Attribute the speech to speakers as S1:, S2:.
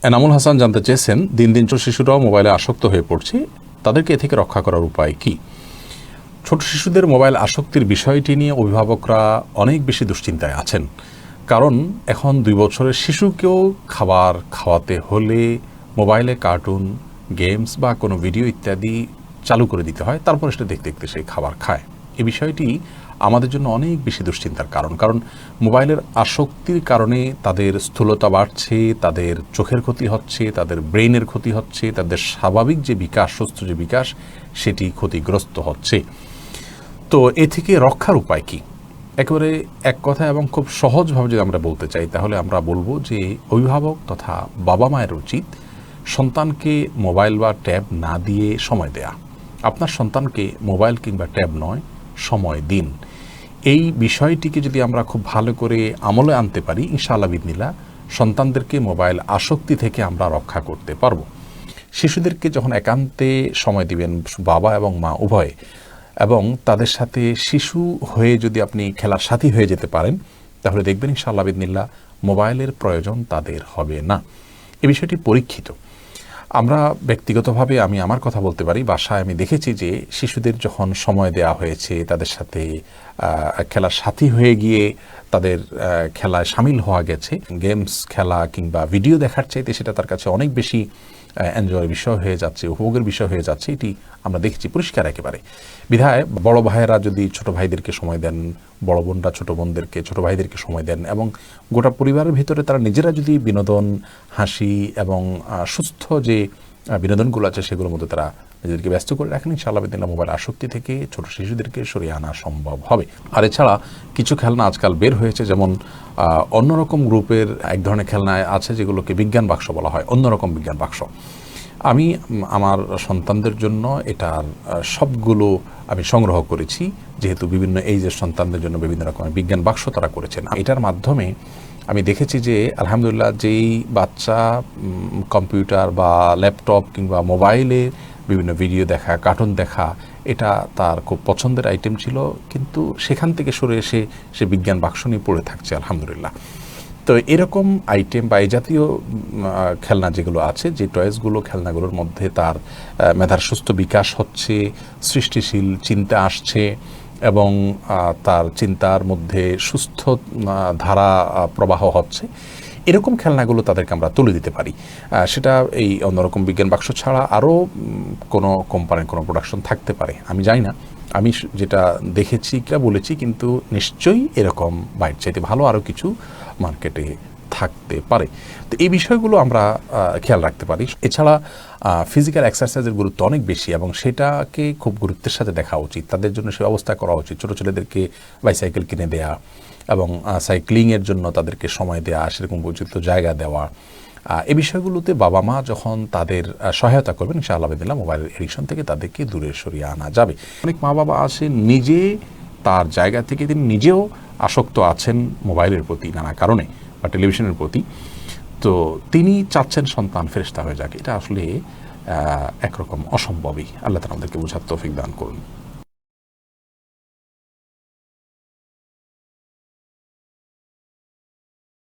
S1: এনামুল হাসান জানতে চেয়েছেন, দিন দিন ছোট শিশুরাও মোবাইলে আসক্ত হয়ে পড়ছে, তাদেরকে এ থেকে রক্ষা করার উপায় কি? ছোট শিশুদের মোবাইল আসক্তির বিষয়টি নিয়ে অভিভাবকরা অনেক বেশি দুশ্চিন্তায় আছেন। কারণ এখন 2 বছরের শিশুকেও খাবার খাওয়াতে হলে মোবাইলে কার্টুন, গেমস বা কোনো ভিডিও ইত্যাদি চালু করে দিতে হয়, তারপর সেটা দেখতে দেখতে সেই খাবার খায়। এই বিষয়টি আমাদের জন্য অনেক বেশি দুশ্চিন্তার কারণ মোবাইলের আসক্তির কারণে তাদের স্থূলতা বাড়ছে, তাদের চোখের ক্ষতি হচ্ছে, তাদের ব্রেইনের ক্ষতি হচ্ছে, তাদের স্বাভাবিক যে বিকাশ, সুস্থ যে বিকাশ, সেটি ক্ষতিগ্রস্ত হচ্ছে। তো এ থেকে রক্ষার উপায় কি? একেবারে এক কথা এবং খুব সহজভাবে যদি আমরা বলতে চাই, তাহলে আমরা বলবো যে অভিভাবক তথা বাবা মায়ের উচিত সন্তানকে মোবাইল বা ট্যাব না দিয়ে সময় দেয়া। আপনার সন্তানকে মোবাইল কিংবা ট্যাব নয়, সময় দিন। এই বিষয়টিকে যদি আমরা খুব ভালো করে আমলে আনতে পারি, ইনশাআল্লাহ বিদিনিল্লাহ সন্তানদেরকে মোবাইল আসক্তি থেকে আমরা রক্ষা করতে পারবো। শিশুদেরকে যখন একান্তে সময় দিবেন, বাবা এবং মা উভয়ে, এবং তাদের সাথে শিশু হয়ে যদি আপনি খেলার সাথী হয়ে যেতে পারেন, তাহলে দেখবেন ইনশাআল্লাহ বিদিনিল্লাহ মোবাইলের প্রয়োজন তাদের হবে না। এই বিষয়টি পরীক্ষিত। আমরা ব্যক্তিগতভাবে আমি আমার কথা বলতে পারি, বাসায় আমি দেখেছি যে শিশুদের যখন সময় দেওয়া হয়েছে, তাদের সাথে খেলার সাথী হয়ে গিয়ে তাদের খেলায় সামিল হওয়া গেছে, গেমস খেলা কিংবা ভিডিও দেখার চাইতে সেটা তার কাছে অনেক বেশি এনজয়ের বিষয় হয়ে যাচ্ছে, উপভোগের বিষয় হয়ে যাচ্ছে। এটি আমরা দেখছি পরিষ্কার একেবারে। বিধায় বড় ভাইয়েরা যদি ছোট ভাইদেরকে সময় দেন, বড় বোনরা ছোট বোনদেরকে, ছোট ভাইদেরকে সময় দেন, এবং গোটা পরিবারের ভিতরে তারা নিজেরা যদি বিনোদন, হাসি এবং সুস্থ যে বিনোদনগুলো আছে সেগুলোর মধ্যে তারা নিজেদেরকে ব্যস্ত করে রাখেন, ইনশাআল্লাহ বিদিনিল্লাহ মোবাইল আসক্তি থেকে ছোট শিশুদেরকে সরিয়ে আনা সম্ভব হবে। আর এছাড়া কিছু খেলনা আজকাল বের হয়েছে, যেমন অন্যরকম গ্রুপের এক ধরনের খেলনা আছে যেগুলোকে বিজ্ঞান বাক্স বলা হয়, অন্যরকম বিজ্ঞান বাক্স। আমি আমার সন্তানদের জন্য এটার সবগুলো আমি সংগ্রহ করেছি, যেহেতু বিভিন্ন এইজের সন্তানদের জন্য বিভিন্ন রকমের বিজ্ঞান বাক্স তারা করেছেন। এটার মাধ্যমে আমি দেখেছি যে আলহামদুলিল্লাহ যেই বাচ্চা কম্পিউটার বা ল্যাপটপ কিংবা মোবাইলে বিভিন্ন ভিডিও দেখা, কার্টুন দেখা, এটা তার খুব পছন্দের আইটেম ছিল, কিন্তু সেখান থেকে সরে এসে সে বিজ্ঞান বাক্স নিয়ে পড়ে থাকছে আলহামদুলিল্লাহ। তো এরকম আইটেম বা এই জাতীয় খেলনা যেগুলো আছে, যে টয়েসগুলো, খেলনাগুলোর মধ্যে তার মেধার সুস্থ বিকাশ হচ্ছে, সৃষ্টিশীল চিন্তা আসছে এবং তার চিন্তার মধ্যে সুস্থ ধারা প্রবাহ হচ্ছে, এরকম খেলনাগুলো তাদেরকে আমরা তুলে দিতে পারি। সেটা এই অন্যরকম বিজ্ঞান বাক্স ছাড়া আরও কোনো কোম্পানির কোনো প্রোডাকশন থাকতে পারে, আমি জানি না। আমি যেটা দেখেছি কিনা বলেছি, কিন্তু নিশ্চয়ই এরকম বাইরে চাইতে ভালো আরও কিছু মার্কেটে থাকতে পারে। তো এই বিষয়গুলো আমরা খেয়াল রাখতে পারি। এছাড়া ফিজিক্যাল এক্সারসাইজের গুরুত্ব অনেক বেশি, এবং সেটাকে খুব গুরুত্বের সাথে দেখা উচিত। তাদের জন্য সে ব্যবস্থা করা উচিত। ছোটো ছেলেদেরকে বাইসাইকেল কিনে দেয়া এবং সাইক্লিংয়ের জন্য তাদেরকে সময় দেওয়া, সেরকম উপযুক্ত জায়গা দেওয়া, এই বিষয়গুলোতে বাবা মা যখন তাদের সহায়তা করবেন, ইনশাআল্লাহ বিদিনিল্লাহ মোবাইলের এডিকশন থেকে তাদেরকে দূরে সরিয়ে আনা যাবে। অনেক মা বাবা আছে নিজে তার জায়গা থেকে তিনি নিজেও আসক্ত আছেন মোবাইলের প্রতি নানা কারণে বা টেলিভিশনের প্রতি, তো তিনি চাচ্ছেন সন্তান ফেরেশতা হয়ে যাক। এটা আসলে একরকম অসম্ভবই। আল্লাহ তাআলা আমাদেরকে বোঝার তৌফিক দান করুন।